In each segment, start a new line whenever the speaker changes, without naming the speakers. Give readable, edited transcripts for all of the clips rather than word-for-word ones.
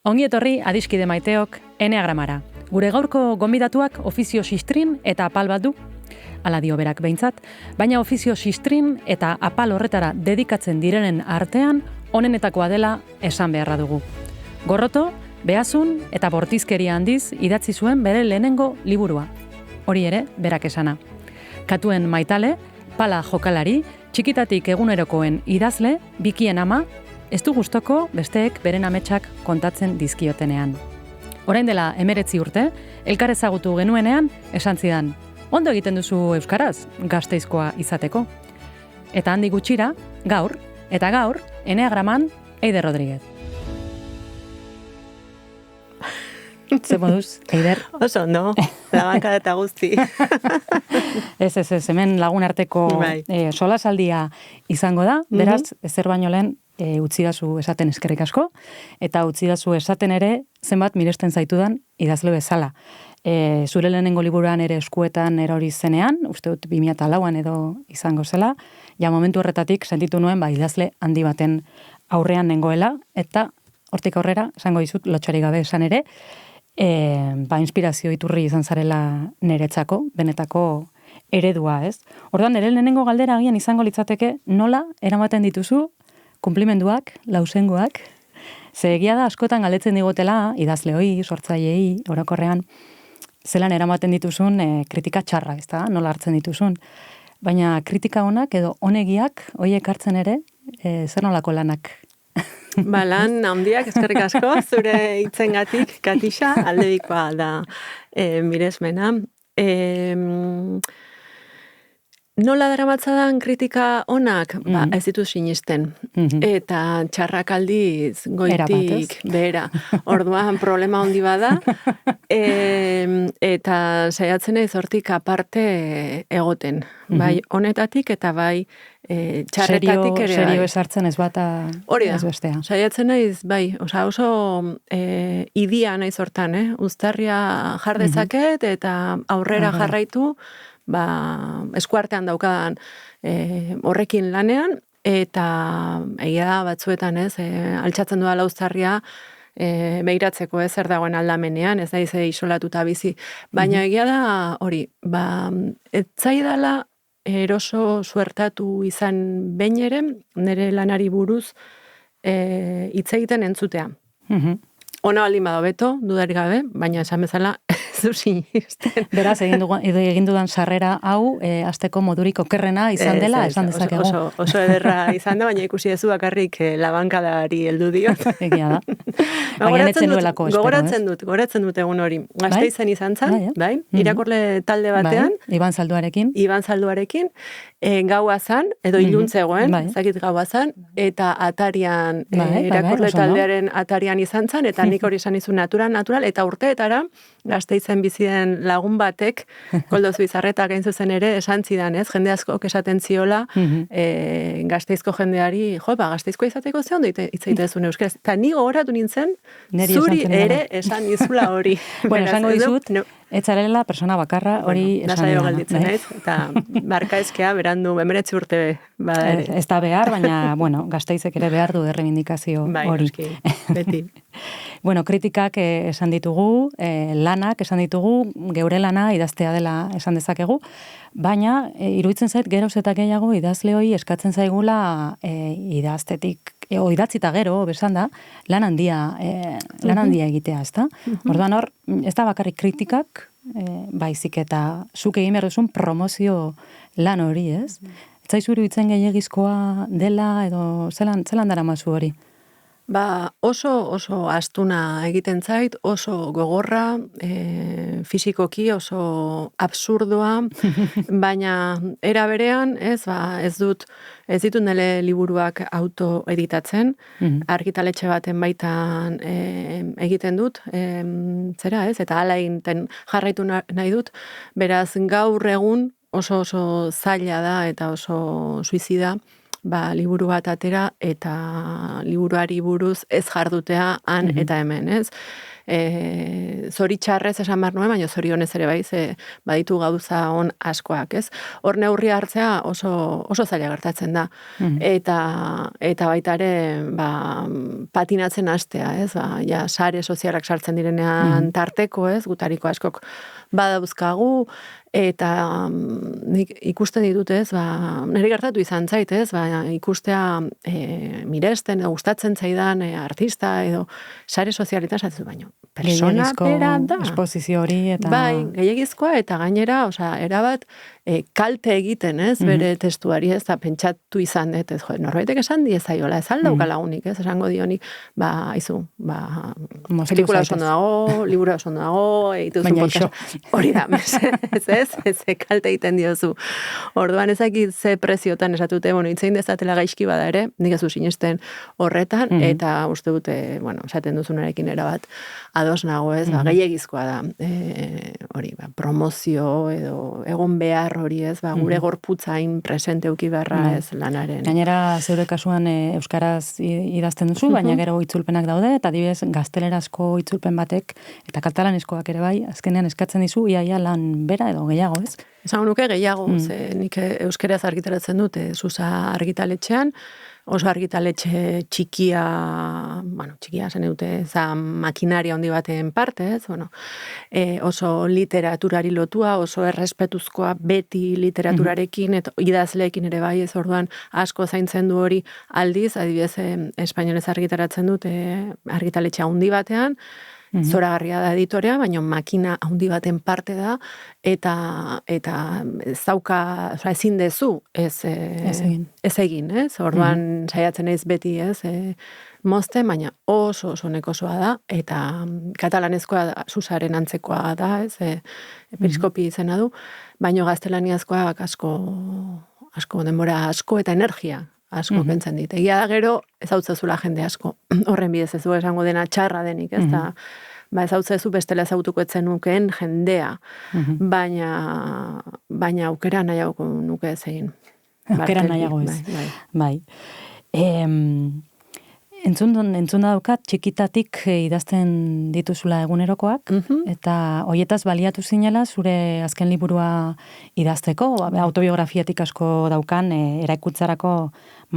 Ongi etorri adiskide maiteok Eneagramara. Gure gaurko gonbidatuak ofizio xistrin eta apal bat du, ala dio berak behintzat, baina ofizio xistrin eta apal horretara dedikatzen direnen artean onenetakoa dela esan beharra dugu. Gorroto, behazun eta bortizkeria handiz idatzi zuen bere lehenengo liburua. Hori ere, berak esana. Katuen maitale, pala jokalari, txikitatik egunerokoen idazle, bikien ama, ez du gustoko besteek beren ametsak kontatzen dizkiotenean. Orain dela 19 urte, elkar ezagutu genuenean, esan zidan, ondo egiten duzu euskaraz, Gasteizkoa izateko. Eta handi gutxira, gaur, Eneagraman, Eider Rodríguez. Ze moduz, Eider?
Oso, no? Labanka eta guzti.
Ez, hemen lagun arteko solasaldia izango da, beraz, ezer baino lehen utzidazu esaten eskerrik asko, eta utzidazu esaten ere zenbat miresten zaitudan idazle bezala. Zure lehenengo liburuan ere eskuetan erori zenean, uste dut 2004an edo izango zela, ja momentu horretatik sentitu nuen idazle handi baten aurrean nengoela, eta hortik aurrera, esango dizut, lotxari gabe esan ere, inspirazio iturri izan zarela niretzako, benetako eredua, ez? Orduan, ere lehenengo galdera agian izango litzateke, nola eramaten dituzu konplimenduak, lausengoak, ze egia da askotan galdetzen digotela, idazleoi, sortzaileei, orokorrean, zelan eramaten dituzun kritika txarra, ez da? Nola hartzen dituzun. Baina kritika onak edo onegiak, hoiek hartzen ere, zer nolako lanak?
Lan handiak, eskerrik asko, zure hitzengatik, Katixa, aldebikoa da miresmena. Nola daramatzadan kritika onak? Ez ditut sinisten. Eta txarrak aldiz goitik behera. Orduan problema handi bada. Eta saiatzen ez hortik aparte egoten. Bai honetatik eta bai txarretatik ere.
Serio esartzen ez bata ez bestea.
Saiatzen naiz, bai, oso idia naiz hortan, uztarria jar dezaket eta aurrera jarraitu, eskuartean daukadan horrekin lanean, eta egia da batzuetan altxatzen duela uztarria behiratzeko zer dagoen aldamenean, ez da isolatuta bizi. Baina egia da hori, ez zaidala eroso suertatu izan behin ere, nire lanari buruz hitz egiten entzutea. Ona baldin bada hobeto, dudarik gabe, baina esan bezala zu sinisten.
Beraz, egin dudan sarrera hau, asteko modurik okerrena izan dela, esan dezakegu.
Oso ederra izan da, baina ikusi dezu bakarrik labankadari heldu diot.
Egia da. Baina netzen duelako espero,
goratzen dut egun hori. Gasteizen izan zen, bai? Irakurle talde batean.
Iban Zalduarekin. Gaua zan, edo iluntzegoen, ezakit gaua zan, eta atarian, irakurle taldearen atarian izan zen, eta nik hori esan izun natural, eta urteetara, Gasteizen bizien lagun batek, Koldoz Bizarretak hain zuzen ere, esan zidan, jende askok esaten ziola, Gasteizko jendeari, Gasteizko izateko ze ondo itzaitezun euskaraz. Eta ni gogoratu nintzen, zuri ere esan izula hori. Bueno, esango dizut, etzarela persona bakarra hori esan
dira. Nasaio galditzen naiz, eta barkaezkea berandu 19 urte bada ere.
Ez da behar, baina, Gasteizek ere behar du errebindikazio hori.
Beti.
Bueno, kritikak esan ditugu, lanak esan ditugu, geure lana idaztea dela esan dezakegu, baina iruditzen zait geroz eta gehiago idazle hori eskatzen zaigula idaztetik, idatzita gero, besan da, lan handia egitea, ez da? Orduan hor, ez da bakarrik kritikak, baizik eta zuk egin behar duzun promozio lan hori, ez? Ez zaizu iruditzen gehiagizkoa dela, edo zelan dara mazu hori?
Oso astuna egiten zait, oso gogorra, fisikoki oso absurdoa, baina era berean, ez ditut nire liburuak autoeditatzen, argitaletxe baten baitan egiten dut, eta hala egiten jarraitu nahi dut, beraz gaur egun oso zaila da eta oso suizida, liburu bat atera eta liburuari buruz ez jardutea han eta hemen, ez? zoritxarrez esan behar nuen, baina zorionez ere bai, ze baditu gauza on askoak, ez? Hor neurri hartzea oso zaila gertatzen da. Eta baita ere, patinatzen hastea, ez? Ja, sare sozialak sartzen direnean tarteko, ez? Gutariko askok badauzkagu, eta nik ikusten ditut, ez? Niri gertatu izan zait, ez? Ikustea miresten edo gustatzen zaidan artista edo sare sozialetan esatzen baino. Persona bera da.
Esposizio hori eta...
Bai, gehiagizkoa eta gainera, erabat, kalte egiten, ez? Bere testuari, ez? Da pentsatu izan dut, ez? Norbaitek esan diezaiola, ez aldauka lagunik, ez? Esango dionik, pelikula oso dago, libura oso dago, egituzu podcast. Hori da, ez kalte egiten diozu. Orduan ezakit ze preziotan esatute, itzein dezatela gaizki bada ere, nik ez du sinesten horretan, eta uste dute, esaten duzunarekin erabat, ados nago, ez, gehiagizkoa da, hori, promozio edo egon behar hori, ez, gure gorputzain presente uki beharra, ez, lanaren.
Gainera, zeure kasuan euskaraz idazten duzu, baina gero itzulpenak daude, eta adibidez gaztelerazko itzulpen batek, eta katalanezkoak ere bai, azkenean eskatzen dizu, iaia lan bera edo gehiago, ez?
Esan nuke gehiago, ze nik euskeraz argitaratzen dute, Zuza argitaletxean, oso argitaletxe txikia zen dute, makinaria handi baten parte, ez, oso literaturari lotua, oso errespetuzkoa beti literaturarekin, eta idazleekin ere bai, ez orduan asko zaintzen du hori aldiz, adibidez, espainolez argitaratzen dute argitaletxe handi batean, zoragarria da editorea, baina makina handi baten parte da, eta ezin dezu ez egin, ez? Orduan saiatzen ez beti, ez? Mozte, baina oso nekosoa da, eta katalanezkoa Zuzaren antzekoa da, ez? Periskopi izena du, baina gaztelaniazkoak asko denbora asko eta energia asko kentzen dit. Egia da gero, ez hau zezula jende asko, horren bidez ez du esango dena txarra denik, ez da, ez hau zezu bestela ezautuko etzen nukeen jendea, baina aukera nahiago nuke ez egin.
Aukera nahiago ez. Bai. Entzun daukat, txikitatik idazten dituzula egunerokoak, eta hoietaz baliatu zinela zure azken liburua idazteko, autobiografiatik asko daukan eraikutzarako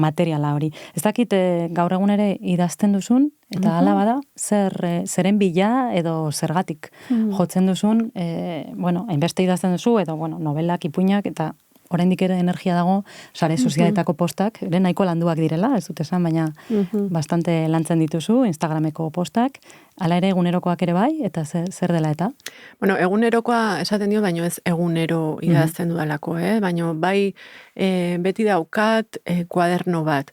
materiala hori. Ez dakit gaur egun ere idazten duzun, eta hala bada, zeren bila edo zergatik jotzen duzun, hainbeste idazten duzu, edo novelak, ipuinak, eta oraindik ere energia dago, sare sozialetako postak, ere nahiko landuak direla, ez dut esan, baina bastante lantzen dituzu, Instagrameko postak, hala ere egunerokoak ere bai, eta zer dela eta?
Egunerokoa esaten dio, baina ez egunero idazten dudalako, baina bai beti daukat kuaderno bat.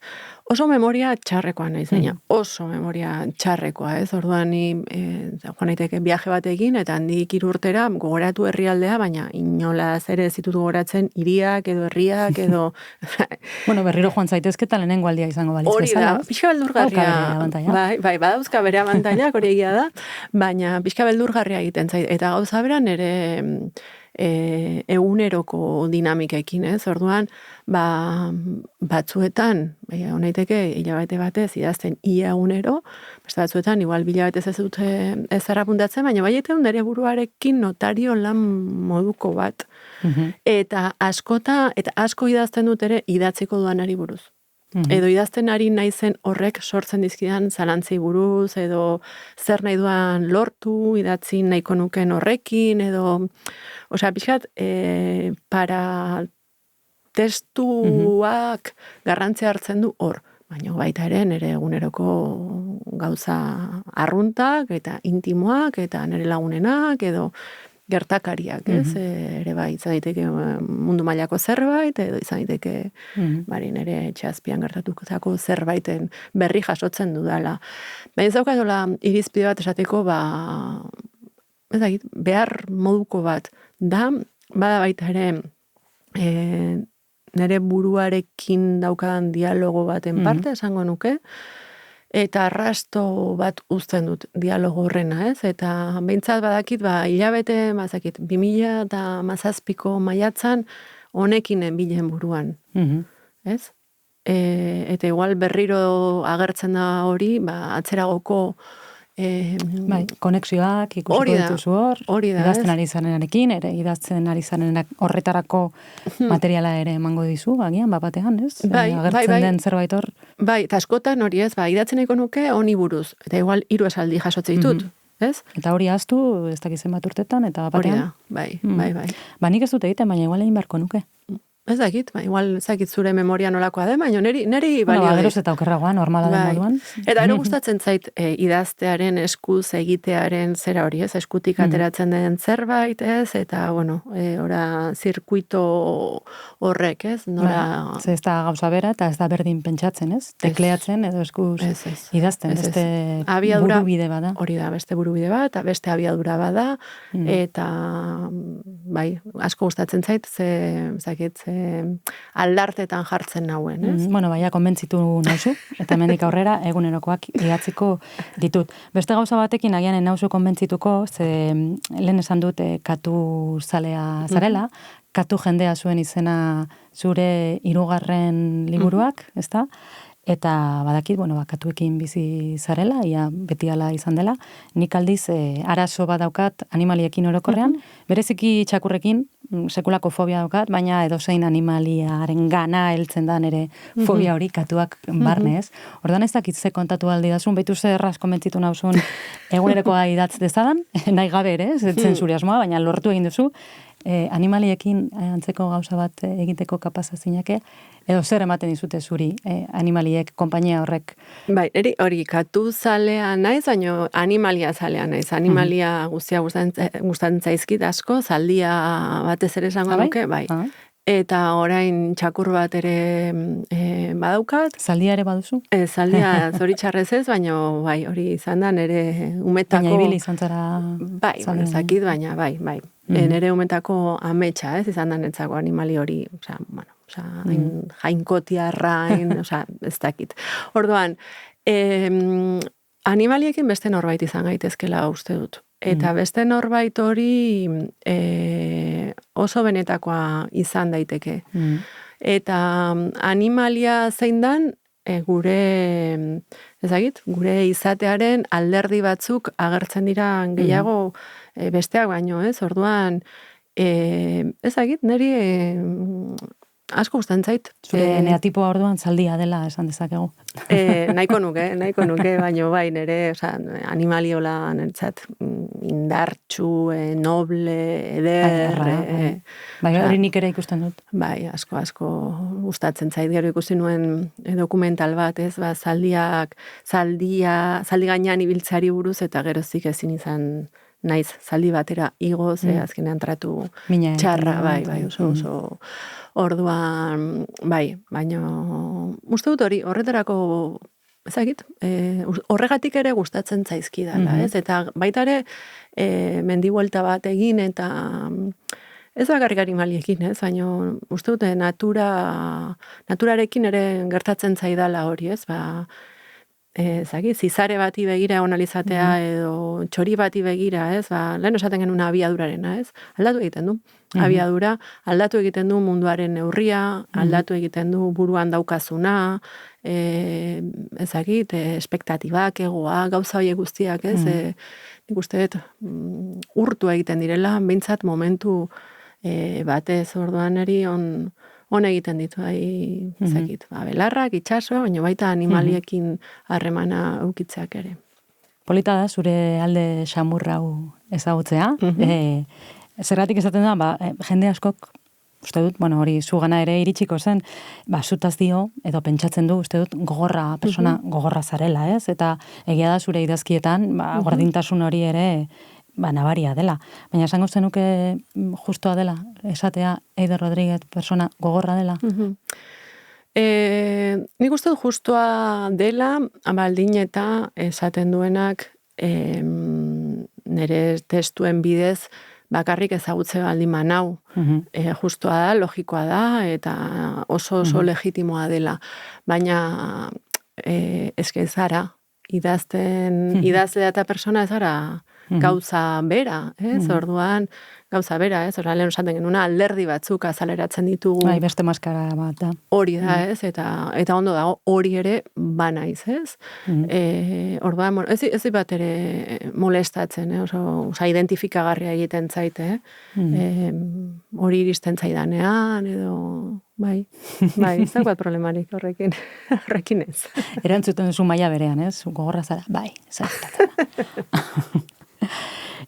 Oso memoria txarrekoa nahi zeina, oso memoria txarrekoa, ez? Orduan ni joan naiteke viaje bat egin, eta handik 3 urtera gogoratu herrialdea, baina inolaz ere ez ditut gogoratzen hiriak edo herriak edo...
Berriro joan zaitezke eta lehenengo aldia izango balitz bezala.
Hori da, pixka beldurgarria. Bai, badauzka bere abantailak, hori egia da, baina pixka beldurgarria egiten zait. Eta gauza beran ere eguneroko dinamikekin, ez? Orduan, batzuetan, honeiteke hilabete batez idazten ia egunero, beste batzuetan, igual bilabetez ez dute ez apuntatzen, baina baietan nire buruarekin notario lan moduko bat. Eta asko idazten dut ere idatziko duanari buruz. Edo idazten ari naizen horrek sortzen dizkidan zalantzei buruz, edo zer nahi duan lortu, idatzi nahiko nuken horrekin, edo, pixkat, para testuak garrantzia hartzen du hor. Baina baita ere nire eguneroko gauza arruntak, eta intimoak, eta nire lagunenak, edo gertakariak, ez? Ere bai, izan daiteke mundu mailako zerbait, edo izan daiteke nire etxeazpian gertatutako zerbaiten berri jasotzen dudala. Baina ez daukatola irizpide bat esateko, behar moduko bat da, bada baita ere nire buruarekin daukadan dialogo baten parte, esango nuke, eta arrasto bat uzten dut dialogo horrena, ez? Eta behintzat badakit, hilabete, 2017ko maiatzan, honekin bilen buruan, ez? Eta igual berriro agertzen da hori, atzeragoko
Bai, konexioak ikusiko dituzu hor, idazten ari zarenarekin, ere idazten ari zarenak horretarako materiala ere emango dizu, agian, batean, ez? Agertzen den zerbait hor.
Bai, eta askotan hori ez, idatzen nahiko nuke honi buruz, eta igual 3 esaldi jasotze ditut, ez?
Eta hori ahaztu, ez dakizen bat urtetan, eta batean.
Hori da, bai.
Ba, nik ez dut egiten, baina igual egin beharko nuke.
Ez dakit, igual ezakit zure memoria nolakoa den, baina neri balio.
Geroz eta okerragoan, normala den moduan.
Eta ero gustatzen zait idaztearen eskuz egitearen zera hori, ez? Eskutik ateratzen den zerbait, ez? Eta, bueno, ora zirkuito horrek, ez? Nora...
Ez da gauza bera, eta ez da berdin pentsatzen, ez? Tekleatzen edo eskuz idazten, beste burubide bada.
Hori da, beste burubide bat, eta beste abiadura bada, eta, bai, asko gustatzen zait, aldartetan jartzen nauen, ez?
Bueno, baina konbentzitu nauzu, eta hemendik aurrera egunerokoak idatziko ditut. Beste gauza batekin agian nauzu konbentzituko, ze lehen esan dut katu zalea zarela, katu jendea zuen izena zure 3. liburuak, ezta? Eta badakit, bueno, katuekin bizi zarela, ia beti ala izan dela. Nik aldiz arazo badaukat animaliekin orokorrean, bereziki txakurrekin, sekulako fobia daukat, baina edozein animaliaren gana heltzen da nere fobia hori katuak barne, ez? Ordan ez dakit ze kontatu aldi dazun, behitu ze erraz konbentzitu nauzun egunerokoa idatz dezadan, nahi gabe ere, zen zure asmoa, baina lortu egin duzu, animaliekin antzeko gauza bat egiteko kapaza zinake, edo zer ematen dizute zuri animaliek, konpainia horrek?
Bai, hori katu zalea naiz, baina animalia zalea naiz. Animalia guztia gustatzen zaizkit asko, zaldia batez ere esango nuke, bai. Eta orain txakur bat ere badaukat.
Zaldia ere baduzu?
Zaldia zoritxarrez ez, baina bai, hori izan da nere umetako...
Baina ibili izan zara...
Bai, zakit, baina bai. Nere umetako ametsa, ez izan da netzako animali hori, jainkotiarra, ez dakit. Orduan, animaliekin beste norbait izan gaitezkela uste dut. Eta beste norbait hori oso benetakoa izan daiteke. Eta animalia zein dan, gure izatearen alderdi batzuk agertzen dira gehiago besteak baino, ez? Orduan, ezagit, niri asko gustatzen zait.
Zure neatipoa orduan zaldia dela esan dezakegu.
Nahiko nuke, baino bai, nire animaliola nentzat indartxu, noble, eder.
Bai, hori nik ere ikusten dut.
Bai, asko gustatzen zait. Gero ikusi nuen dokumental bat, ez? Zaldi gainean ibiltzeari buruz, eta gerozik ezin izan naiz zaldi batera igo, ze azkenean tratu txarra, bai, oso orduan, bai, baina uste dut horretarako, ezagit, horregatik ere gustatzen zaizkidala, ez? Eta baita ere, mendibuelta bat egin, eta ez bakarrik animaliekin, ez? Baina uste dut naturarekin ere gertatzen zaidala hori, ez? Zizare bati begira onalizatea edo txori bati begira, ez? Lehen esaten genuen abiadurarena, ez? Aldatu egiten du. Abiadura, aldatu egiten du munduaren neurria, aldatu egiten du buruan daukazuna, espektatibak, egoa, gauza horiek guztiak, ez? Nik uste dut urtu egiten direla, behintzat momentu batez orduan eri on egiten ditu, ezakit, belarrak, itxasoa, baina baita animaliekin harremana eukitzeak ere.
Polita da, zure alde xamurra ezagutzea. Zergatik esaten da, jende askok, uste dut, hori zugana ere iritsiko zen, zutaz dio, edo pentsatzen du, uste dut, persona gogorra zarela, ez? Eta egia da zure idazkietan, gordintasun hori ere, nabaria dela. Baina esango zenuke justoa dela, esatea Eider Rodríguez persona gogorra dela?
Nik uste dut justoa dela, baldin eta esaten duenak nire testuen bidez bakarrik ezagutze baldin manau. Justoa da, logikoa da, eta oso legitimoa dela. Baina eske zara, idazlea eta persona ez zara gauza bera, ez? Orduan, gauza bera, ez? Orduan, lehen esaten genuna, alderdi batzuk azaleratzen ditugu.
Bai, beste maskara bat da.
Hori da, ez? Eta ondo dago, hori ere banaiz, ez? Orduan, bueno, ez bat ere molestatzen, oso identifikagarria egiten zaite, hori iristen zaidanean, edo... Bai, ez dagoat problemarik horrekin ez.
Erantzuten zu maila berean, ez? Gogorra zara, bai, zertatzen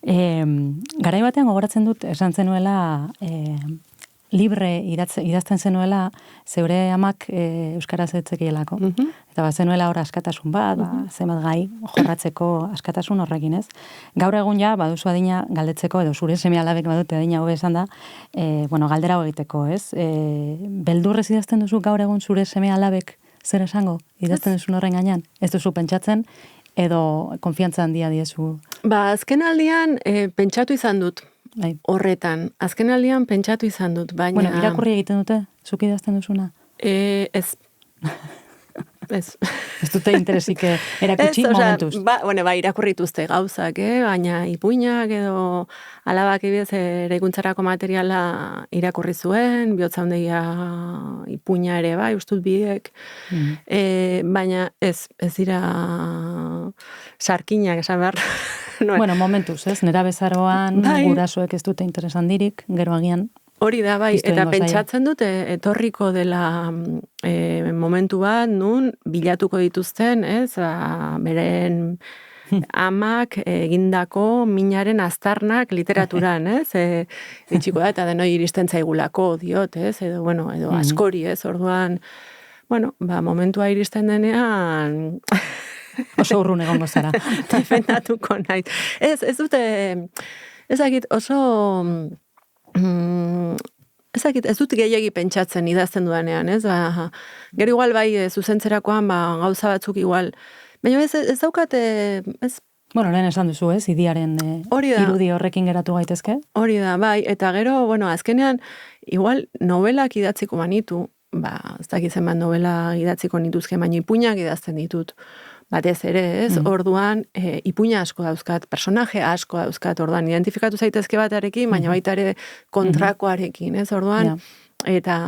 da. Garai batean gogoratzen dut, esan zenuela, libre idazten zenuela, zeure amak euskaraz etzekielako. Eta zenuela hor askatasun bat, zenbat gai jorratzeko askatasun horrekin, ez? Gaur egun ja, baduzu adina galdetzeko, edo zure seme-alabek badute adina hobe esan da, galdera hau egiteko, ez? Beldurrez idazten duzu gaur egun zure seme-alabek zer esango? Idazten duzun horren gainean? Ez duzu pentsatzen, edo konfiantza handia diezu?
Azken aldian pentsatu izan dut. Horretan, azken aldian pentsatu izan dut, baina...
Bueno, irakurri egiten dute, zuk idazten duzuna?
Ez.
Ez dute interesik erakutsi momentuz?
Irakurrituzte gauzak, baina ipuinak edo alabak ibidez eraikuntzarako materiala irakurri zuen, bihotza hondegia ipuina ere bai, ustut biek, baina ez dira sarkinak, esan behar.
Bueno, momentuz, ez? Nera bezaroan, gurasoek ez dute interesan dirik, gero agian.
Hori da, bai, eta pentsatzen dut, etorriko dela momentu bat, nun bilatuko dituzten, ez, beren amak egindako minaren aztarnak literaturan, ez, itxiko da, eta denoi iristen zaigulako diot, ez, edo askori, ez, orduan, momentua iristen denean...
Oso urrun egongo zara.
Defendatuko nahi. Ez dute, oso... ez dut gehiagi pentsatzen idazten dudanean, ez? Gero igual bai zuzentzerakoan gauza batzuk igual. Baina ez daukate...
Bueno, lehen esan duzu, ez? Idiaren irudi horrekin geratu gaitezke.
Hori da, bai. Eta gero, azkenean, igual novelak idatziko banitu, ez dakitzen bat novela idatziko nituzke, baina ipuinak idazten ditut. Batez ere, ez? Orduan, ipuina asko dauzkat, personaje asko dauzkat, orduan, identifikatu zaitezke batarekin, baina baita ere kontrakoarekin, ez? Orduan, eta,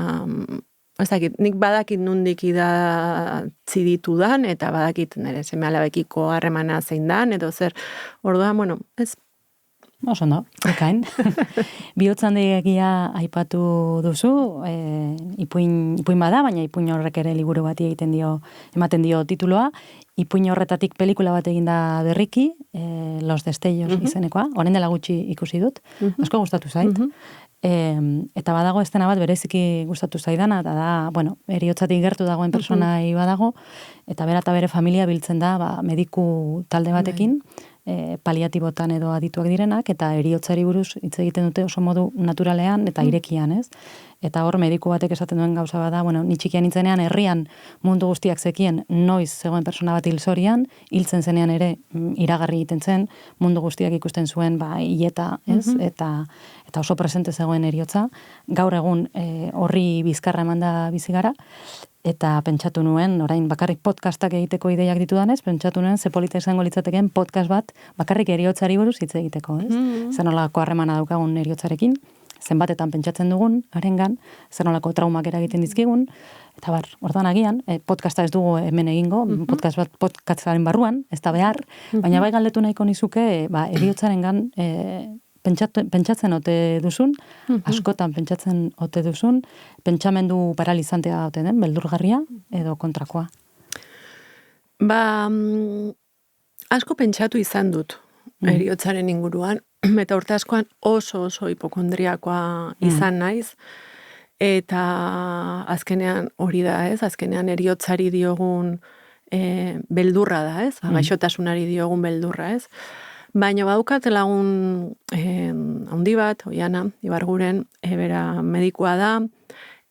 ez dakit, nik badakit nundik idatzi ditudan, eta badakit nire seme-alabekiko harremana zein dan, edo zer, orduan, ez...
Oso ondo, ekain. Bihotzandegia aipatu duzu, ipuin bada, baina ipuin horrek ere liburu bati ematen dio tituloa. Ipuin horretatik pelikula bat eginda berriki, Los Destellos izenekoa, orain dela gutxi ikusi dut, asko gustatu zait. Eta badago estena bat bereziki gustatu zaidana, eta da, eriotzatik gertu dagoen personai badago, eta bere familia biltzen da, mediku talde batekin, paliatibotan edo adituak direnak, eta eriotzari buruz hitz egiten dute oso modu naturalean eta irekian, ez? Eta hor mediku batek esaten duen gauza bada, ni txikian nintzenean herrian mundu guztiak zekien noiz zegoen persona bat hilzorian, hiltzen zenean ere iragarri egiten zen, mundu guztiak ikusten zuen hileta, ez? Eta oso presente zegoen eriotza. Gaur egun horri bizkarra emanda bizi gara, eta pentsatu nuen, orain bakarrik podcastak egiteko ideiak ditudanez, pentsatu nuen ze polita izango litzateken podcast bat bakarrik eriotzari buruz hitz egiteko, ez? Zer nolako harremana daukagun eriotzarekin, zenbatetan pentsatzen dugun, harengan, zer nolako traumak eragiten dizkigun, eta ordan agian, podcasta ez dugu hemen egingo, podcastaren barruan, ez da behar, baina bai galdetu nahiko nizuke, eriotzarengan pentsatzen ote duzun, askotan pentsatzen ote duzun, pentsamendu paralizantea ote den, beldurgarria edo kontrakoa?
Asko pentsatu izan dut eriotzaren inguruan, eta urte askoan oso hipokondriakoa izan naiz, eta azkenean hori da, ez? Azkenean eriotzari diogun beldurra da, ez? Gaixotasunari diogun beldurra, ez? Baina badaukat lagun handi bat, Oiana, Ibarguren, bera medikua da,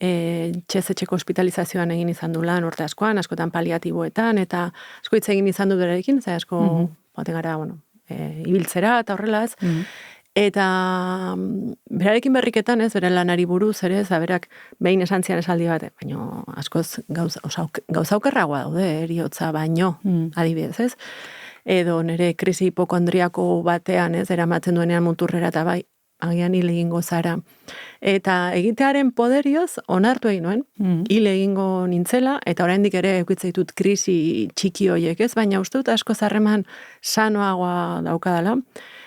txezetxeko hospitalizazioan egin izan du lan urte askoan, askotan paliatiboetan, eta asko hitz egin izan du berarekin, asko baten gara, ibiltzera eta horrela ez. Eta berarekin berriketan ez, bere lanari buruz ere, berak behin esan zian esaldi bat, baina askoz gauza okerragoa daude eriotza baino, adibidez ez. edo nire krisi hipokondriako batean, ez, eramatzen duenean muturrera, eta bai, agian hil egingo zara. Eta egitearen poderioz, onartu egin nuen, hil egingo nintzela, eta oraindik ere eukitza ditut krisi txiki hoiek, ez? Baina uste dut asko zarreman sanoagoa daukadala,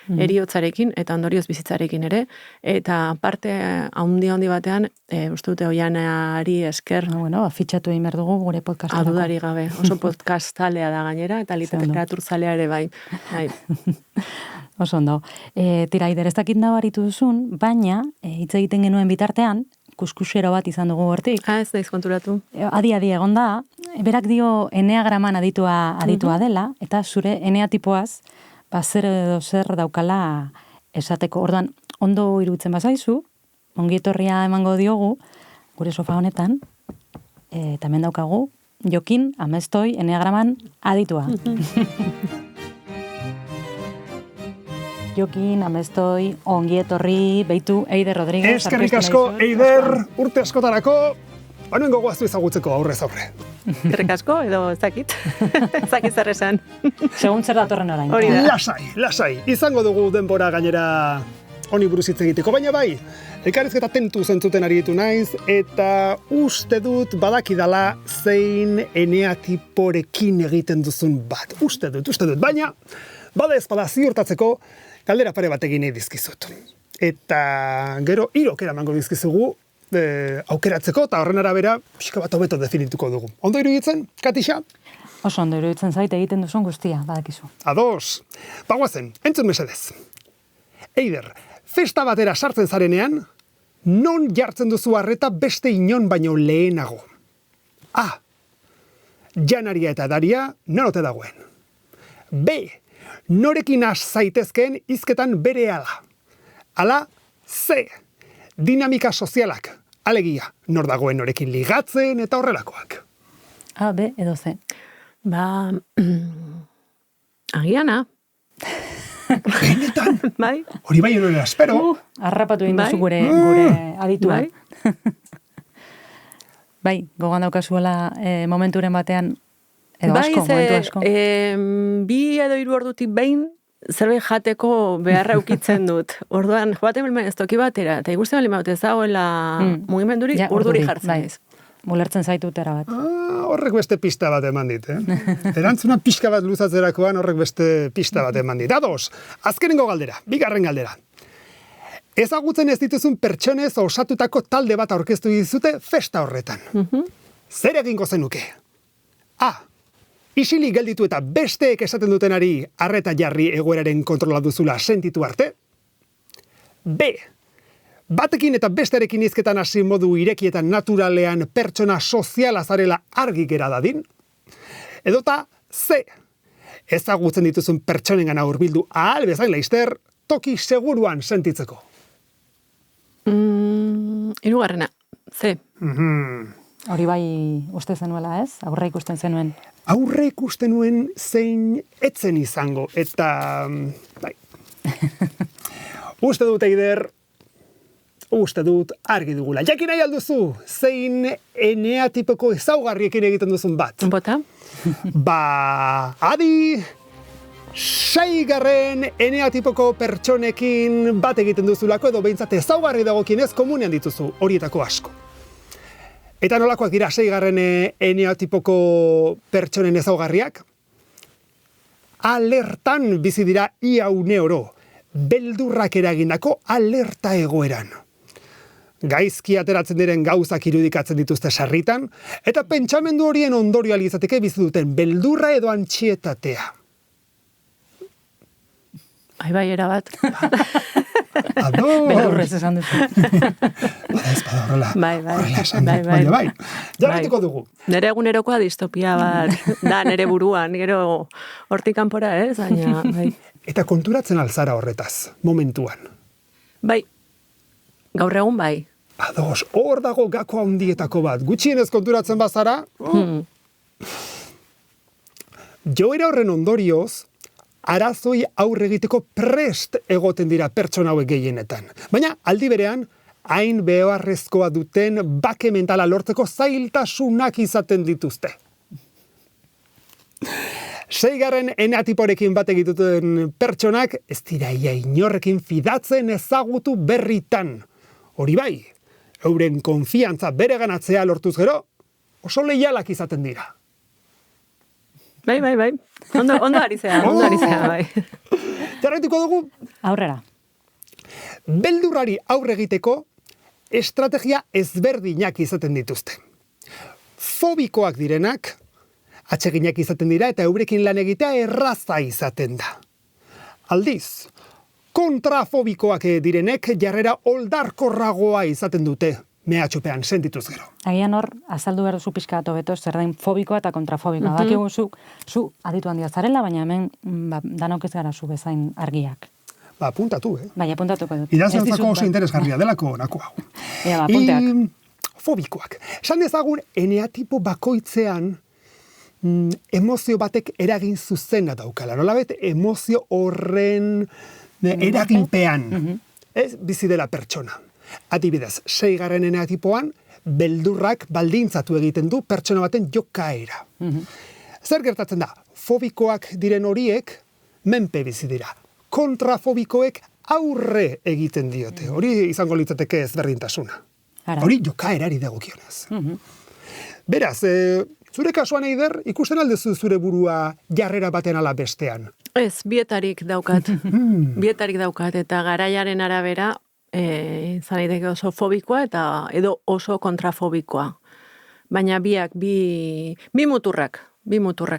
eriotzarekin, eta ondorioz bizitzarekin ere, eta parte handi batean, uste dute Oianari esker.
Bueno, fitxatu egin behar dugu gure podcastarako.
Adudari gabe, oso podcast talea da gainera, eta literatur zalea ere bai.
Oso ondo. Tira, Aider, ez dakit nabaritu duzun, baina hitz egiten genuen bitartean, kuskusero bat izan dugu hortik.
Ez naiz konturatu.
Adi egon da, berak dio eneagraman aditua dela, eta zure eneatipoaz, zer edo zer daukala esateko. Orduan, ondo iruditzen bazaizu, ongi etorria emango diogu, gure sofa honetan, eta hemen daukagu, Jokin Amestoi eneagraman aditua. Jokin Amestoi, ongi etorri, beitu, Eider Rodríguez.
Eskerrik asko, Eider, urte askotarako, banuen gogoaztu ezagutzeko aurrez aurre.
Eskerrik asko, edo ez dakit zer esan.
Segun zer datorren orain.
Lasai, izango dugu denbora gainera honi buruz hitz egiteko, baina bai, elkarrizketa tentu zentzuten ari ditu naiz, eta uste dut badakidala zein eneatiporekin egiten duzun bat. Uste dut, baina bada ezpada ziurtatzeko galdera pare bat egin nahi dizkizut. Eta gero hirok eramango dizkizugu aukeratzeko, eta horren arabera pixka bat hobeto definituko dugu. Ondo iruditzen, Katixa?
Oso ondo iruditzen zait egiten duzun guztia, badakizu.
Ados, bagoazen, entzun mesedez. Eider, festa batera sartzen zarenean, non jartzen duzu arreta beste inon baino lehenago? A. Janaria eta edaria norote dagoen. B. Norekin has zaitezkeen hizketan berehala. Ala, C. Dinamika sozialak, alegia, nor dagoen norekin ligatzen eta horrelakoak.
A, B edo C.
Agiana.
Benetan?
Bai.
Hori bai hori espero.
Harrapatu egin duzu gure aditua. Bai, gogoan daukazuela momenturen batean, edo asko, momentu asko.
Bi edo 3 ordutik behin, zerbait jateko beharra ukitzen dut. Orduan, joaten belmen ez toki batera, eta ikusten bali maute ez dagoela mugimendurik, urduri jartzen naiz.
Mulertzen zaitut erabat.
Horrek beste pista bat eman dit, Erantzuna pixka bat luzatzerakoan horrek beste pista bat eman dit. Ados, azkenengo galdera, bigarren galdera. Ezagutzen ez dituzun pertsonez osatutako talde bat aurkeztu dizute festa horretan. Zer egingo zenuke? A. Isilik gelditu eta besteek esaten dutenari arreta jarri egoeraren kontrola duzula sentitu arte. B. Batekin eta bestearekin hizketan hasi modu irekietan naturalean pertsona soziala zarela argi gera dadin. Edota C. Ezagutzen dituzun pertsonengana hurbildu ahal bezain laster toki seguruan sentitzeko.
Hirugarrena, C.
Hori bai uste zenuela, ez? Aurre ikusten zenuen.
Aurre ikusten nuen zein etzen izango, eta bai. Uste dut, Eider, argi dugula. Jakin nahi alduzu, zein eneatipoko ezaugarriekin egiten duzun bat.
Bota?
Adi, 6. eneatipoko pertsonekin bat egiten duzulako, edo behintzat ezaugarri dagokienez komunean dituzu horietako asko. Eta nolakoak dira 6. eneatipoko pertsonen ezaugarriak? Alertan bizi dira ia une oro, beldurrak eragindako alerta egoeran. Gaizki ateratzen diren gauzak irudikatzen dituzte sarritan, eta pentsamendu horien ondorioa izateke bizi duten beldurra edo antxietatea.
Bai, erabat.
Beldurrez esan duzu.
Bada horrela.
Bai.
Jarrituko dugu.
Nere egunerokoa distopia bat, da nere buruan, gero hortik kanpora, ez? Bai.
Eta konturatzen alzara horretaz, momentuan.
Bai, gaur egun bai.
Ados, hor dago gako handietako bat. Gutxienez konturatzen bazara, joera horren ondorioz, arazoi aurre egiteko prest egoten dira pertsona hauek gehienetan. Baina, aldi berean, hain beharrezkoa duten bake mentala lortzeko zailtasunak izaten dituzte. 6. eneatiporekin bat egituten pertsonak ez dira ia inorrekin fidatzen ezagutu berritan. Hori bai, euren konfiantza bere ganatzea lortuz gero, oso leialak izaten dira.
Bai. Ondo ari zea, bai.
Jarraituko dugu,
Aurrera.
beldurrari aurre egiteko estrategia ezberdinak izaten dituzte. Fobikoak direnak, atseginak izaten dira eta eurekin lan egitea erraza izaten da. Aldiz, kontrafobikoak direnek jarrera oldarkorragoa izaten dute, mehatxupean sentituz gero.
Agian hor, azaldu behar duzu pixka bat hobeto, zer den fobikoa eta kontrafobikoa. Dakigu zu aditu handia zarela, baina hemen danok ez gara zu bezain argiak.
Apuntatu,
Bai, apuntatuko dut.
Idazlantzako oso interesgarria delako honako hau.
Ea, apunteak.
Fobikoak. Esan dezagun, eneatipo bakoitzean emozio batek eragin zuzena daukala. Nolabet, emozio horren eraginpean. Ez bizi dela pertsona. Adibidez, 6. eneatipoan, beldurrak baldintzatu egiten du pertsona baten jokaera. Zer gertatzen da? Fobikoak diren horiek menpe bizi dira. Kontrafobikoek aurre egiten diote. Hori izango litzateke ezberdintasuna. Hori jokaerari dagokionez. Beraz, zure kasuan Eider, ikusten aldezu zure burua jarrera baten ala bestean?
Ez, bietarik daukat. Bietarik daukat, eta garaiaren arabera, izan daiteke oso fobikoa eta edo oso kontrafobikoa. Baina biak, bi muturrak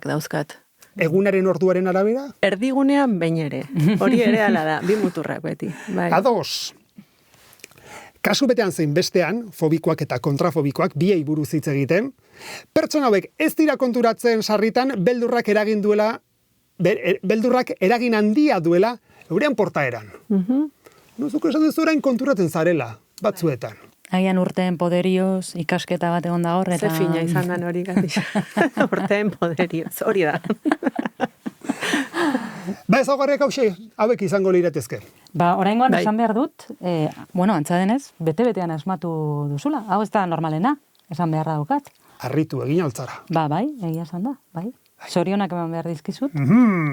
dauzkat.
Egunaren orduaren arabera?
Erdigunean behin ere. Hori ere ala da, bi muturrak beti. Bai.
Ados. Kasu betean zein bestean, fobikoak eta kontrafobikoak biei buruz hitz egiten, pertsona hauek ez dira konturatzen sarritan beldurrak eragin duela, beldurrak eragin handia duela euren portaeran. Zuko esan duzu orain konturatzen zarela, batzuetan.
Agian urteen poderioz, ikasketa bat egon da hor, eta...
Ze fina izan dan hori gati. Urteen poderioz, hori da.
Ezaugarriak hauek izango liratezke.
Oraingoan esan behar dut, antza denez, bete-betean asmatu duzula. Hau ez da normalena, esan behar daukat.
Arritu egin altzara.
Bai, egia esan da, bai. Zorionak eman behar dizkizut,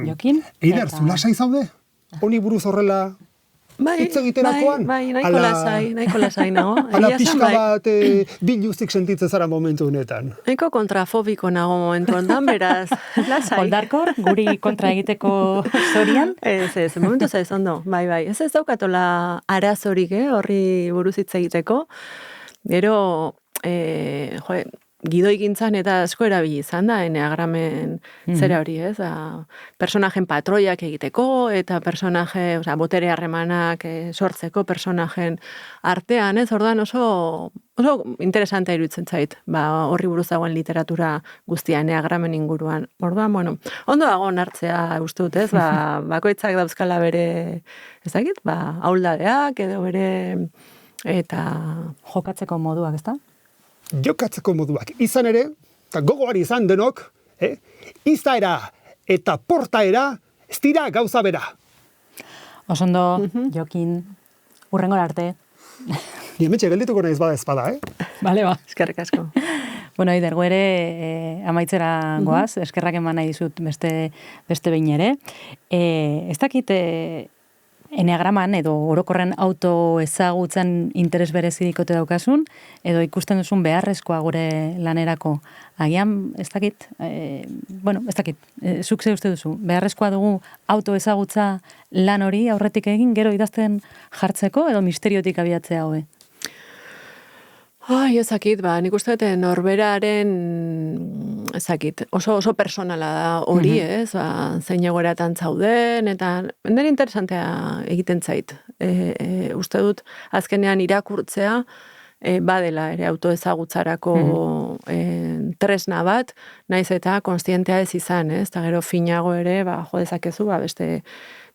Jokin.
Eider, zu lasai zaude? Honi buruz horrela hitz egiterakoan?
Bai, nahiko lasai nago.
Ala pixka bat biluzik sentitzen zara momentu honetan.
Nahiko kontrafobiko nago momentu ondan, beraz, lasai.
Oldarkor, guri kontra egiteko zorian?
Ez, momentu zaiz ondo, bai. Ez daukatola arazorik, horri buruz hitz egiteko. Gero, gidoi gintzan eta asko erabili izan da, eneagramen zera hori, ez? Personajen patroiak egiteko, eta botere harremanak sortzeko personajen artean, ez? Ordan oso interesantea iruditzen zait, horri buruz dagoen literatura guztia eneagramen inguruan. Ordan, ondo dago hartzea uste dut, ez? Bakoitzak dauzkala bere, ez dakit, ahuldadeak edo bere, eta...
Jokatzeko moduak, ez da?
Jokatzeko moduak. Izan ere, eta gogoari izan denok, izaera eta portaera ez dira gauza bera.
Osondo, Jokin, urrengora arte.
Ni hemetxe geldituko naiz bada ezpada,
Bale, ba.
Eskerrik asko.
Eider, ere amaitzera goaz, eskerrak eman nahi dizut beste behin ere. Ez dakit... Eneagraman edo orokorren autoezagutzen interes berezidikote daukasun, edo ikusten duzun beharrezkoa gure lanerako. Agian, ez dakit, zuk ze uste duzu, beharrezkoa dugu autoezagutza lan hori aurretik egin, gero idazten jartzeko, edo misteriotik abiatzea hobe?
Ezakit, nik uste dut norberaren, ezakit, oso personala da hori, ez, zein egoeratan zauden, eta nire interesantea egiten zait. Uste dut, azkenean irakurtzea, badela ere autoezagutzarako tresna bat, naiz eta konstientea ez izan, ez, eta gero finago ere, jodezakezu, beste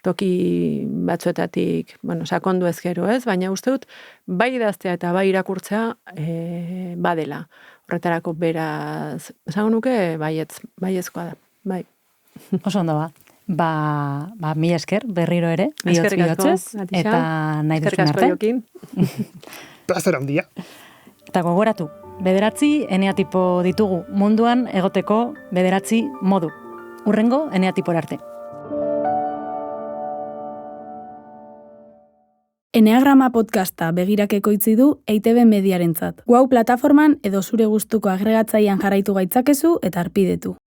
toki batzuetatik, sakondu ez gero, ez, baina uste dut, bai idaztea eta bai irakurtzea badela. Horretarako beraz, esango nuke, baiezkoa da, bai.
Oso ondo ba. Mila esker, berriro ere, bihotzez, eta nahi duzun arte.
Jokin.
Plazer handia.
Eta gogoratu, 9 eneatipo ditugu munduan egoteko 9 modu. Urrengo eneatipora arte.
Eneagrama podcasta begirak ekoitzi du EITB Mediarentzat. Guau plataforman edo zure gustuko agregatzailean jarraitu gaitzakezu eta arpidetu.